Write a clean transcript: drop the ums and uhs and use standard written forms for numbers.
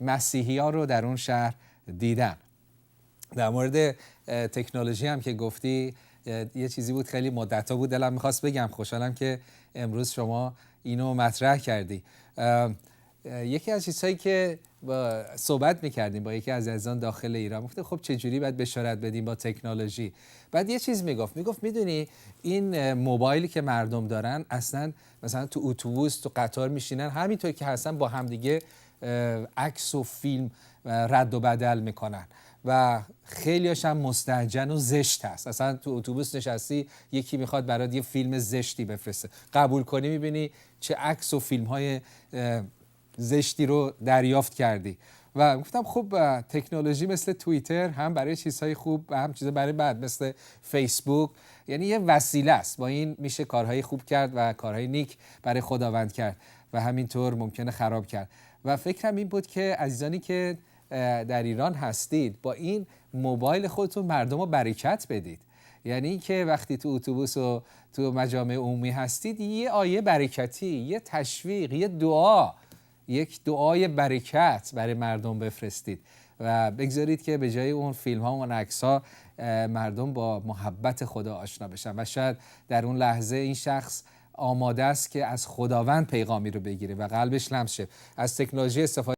مسیحی‌ها رو در اون شهر دیدن. در مورد تکنولوژی هم که گفتی، یه چیزی بود خیلی مدت‌ها بود دلم می‌خواست بگم. خوشحالم که امروز شما اینو مطرح کردی. یکی از چیزهایی که صحبت می‌کردیم با یکی از عزیزان داخل ایران، گفته خب چجوری باید بشارت بدیم با تکنولوژی. بعد یه چیز میگفت میدونی این موبایلی که مردم دارن اصلا مثلا تو اتوبوس تو قطار میشینن همینطور که هستن با همدیگه عکس و فیلم رد و بدل میکنن و خیلی‌هاش هم مستهجن و زشت هست. اصلا تو اتوبوس نشستی یکی میخواد برات یه فیلم زشتی بفرسته، قبول کنی میبینی چه عکس و فیلم‌های زشتی رو دریافت کردی. و گفتم خب تکنولوژی مثل توییتر هم برای چیزهای خوب و هم چیزهای برای بد مثل فیسبوک، یعنی یه وسیله است. با این میشه کارهای خوب کرد و کارهای نیک برای خداوند کرد و همینطور ممکنه خراب کرد. و فکرم این بود که عزیزانی که در ایران هستید با این موبایل خودتون مردم رو برکت بدید. یعنی که وقتی تو اتوبوس و تو مجامع عمومی هستید یه آیه برکتی، یه تشویق، یه دعا، یک دعای برکت برای مردم بفرستید و بگذارید که به جای اون فیلم ها و اون عکس ها مردم با محبت خدا آشنا بشن و شاید در اون لحظه این شخص آماده است که از خداوند پیغامی رو بگیره و قلبش لمس شه. از تکنولوژی استفاده